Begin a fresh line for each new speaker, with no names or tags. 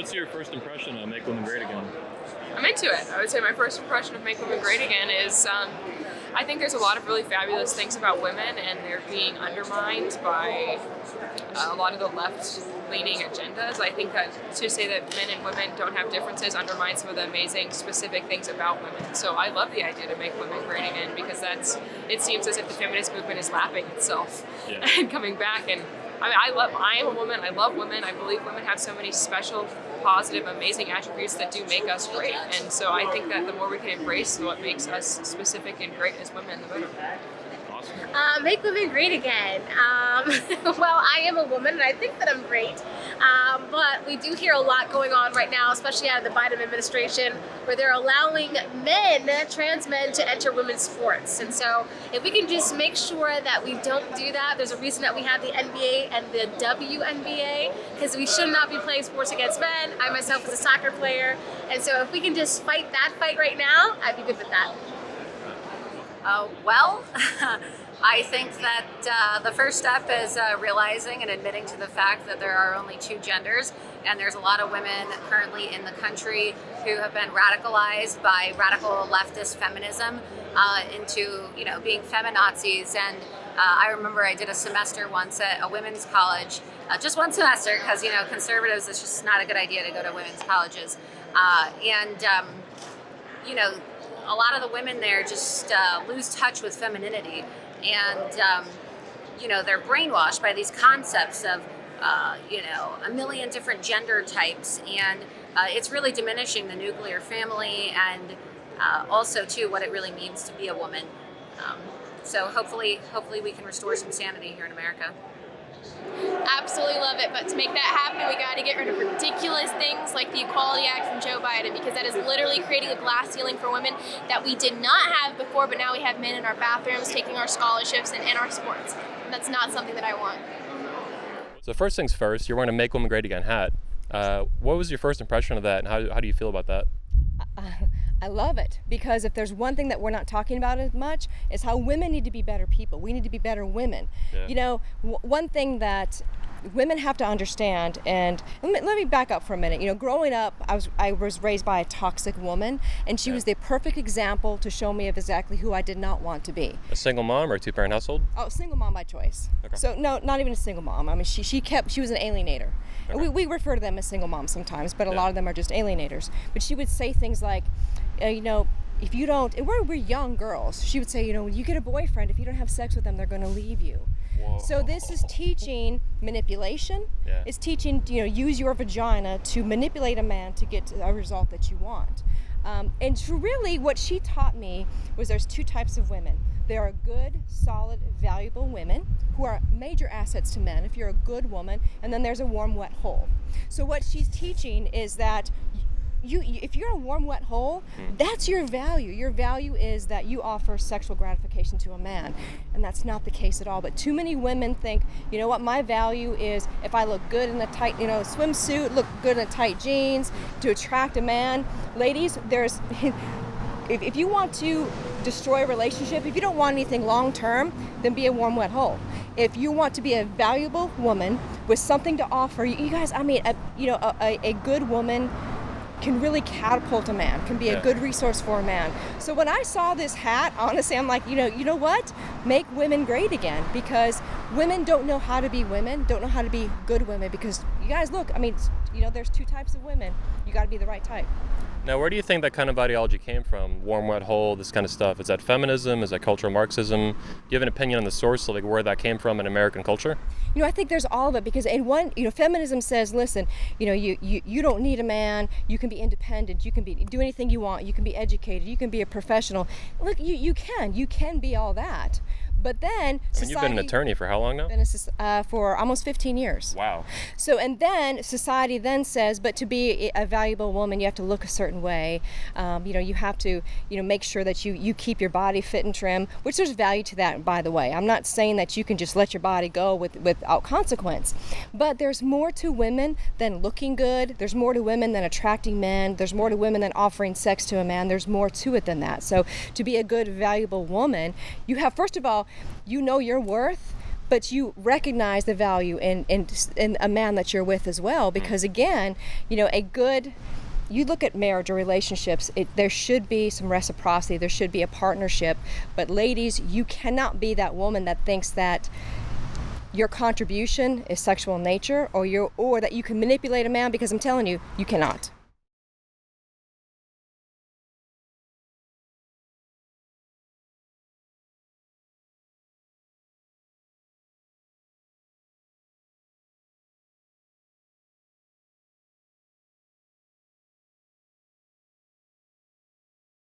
What's your first impression of Make Women Great Again?
I'm into it. I would say my first impression of Make Women Great Again is I think there's a lot of really fabulous things about women, and they're being undermined by a lot of the left-leaning agendas. I think that to say that men and women don't have differences undermines some of the amazing specific things about women. So I love the idea to make women great again, because it seems as if the feminist movement is lapping itself and coming back. And I am a woman. I love women. I believe women have so many special, positive, amazing attributes that do make us great. And so I think that the more we can embrace what makes us specific and great as women, the better.
Make women great again. Well, I am a woman and I think that I'm great. But we do hear a lot going on right now, especially out of the Biden administration, where they're allowing trans men, to enter women's sports. And so if we can just make sure that we don't do that, there's a reason that we have the NBA and the WNBA, because we should not be playing sports against men. I myself was a soccer player. And so if we can just fight that fight right now, I'd be good with that.
Well, I think that the first step is realizing and admitting to the fact that there are only two genders, and there's a lot of women currently in the country who have been radicalized by radical leftist feminism into, being feminazis. And I remember I did a semester once at a women's college, just one semester, because, conservatives, it's just not a good idea to go to women's colleges. A lot of the women there just lose touch with femininity, and they're brainwashed by these concepts of a million different gender types, and it's really diminishing the nuclear family, and also too what it really means to be a woman. So hopefully we can restore some sanity here in America.
Absolutely love it, but to make that happen, we got to get rid of ridiculous things like the Equality Act from Joe Biden, because that is literally creating a glass ceiling for women that we did not have before, but now we have men in our bathrooms taking our scholarships and in our sports. And that's not something that I want.
So first things first, you're wearing a Make Women Great Again hat. What was your first impression of that, and how do you feel about that?
I love it, because if there's one thing that we're not talking about as much is how women need to be better people. We need to be better women. Yeah. One thing that women have to understand, and let me back up for a minute. Growing up, I was raised by a toxic woman, and she was the perfect example to show me of exactly who I did not want to be.
A single mom or a two-parent household?
Oh, single mom by choice. Okay. So no, not even a single mom. I mean, she was an alienator. Okay. We refer to them as single moms sometimes, but a lot of them are just alienators. But she would say things like, if you don't, and we're young girls, she would say, you get a boyfriend, if you don't have sex with them, they're going to leave you. Whoa. So this is teaching manipulation. Yeah. It's teaching, use your vagina to manipulate a man to get a result that you want. And really what she taught me was there's two types of women. There are good, solid, valuable women who are major assets to men if you're a good woman, and then there's a warm, wet hole. So what she's teaching is that if you're a warm, wet hole, that's your value. Your value is that you offer sexual gratification to a man, and that's not the case at all. But too many women think, my value is if I look good in a tight, swimsuit, look good in tight jeans to attract a man. Ladies, if you want to destroy a relationship, if you don't want anything long term, then be a warm, wet hole. If you want to be a valuable woman with something to offer, you guys, a good woman can really catapult a man, can be a good resource for a man. So when I saw this hat, honestly, I'm like, you know what? Make women great again, because women don't know how to be women, don't know how to be good women, because you guys look, there's two types of women. You got to be the right type.
Now, where do you think that kind of ideology came from? Warm, wet hole, this kind of stuff. Is that feminism? Is that cultural Marxism? Do you have an opinion on the source of where that came from in American culture?
I think there's all of it, because feminism says, listen, you don't need a man. You can be independent. You can do anything you want. You can be educated. You can be a professional. Look, you can be all that. But then society...
You've been an attorney for how long now?
For almost 15 years.
Wow.
So, and then society then says, but to be a valuable woman, you have to look a certain way. You have to, make sure that you keep your body fit and trim, which there's value to that, by the way. I'm not saying that you can just let your body go without consequence. But there's more to women than looking good. There's more to women than attracting men. There's more to women than offering sex to a man. There's more to it than that. So to be a good, valuable woman, you have, first of all, your worth, but you recognize the value in a man that you're with as well, because again, you know, you look at marriage or relationships, there should be some reciprocity, there should be a partnership, but ladies, you cannot be that woman that thinks that your contribution is sexual in nature, or that you can manipulate a man, because I'm telling you, you cannot.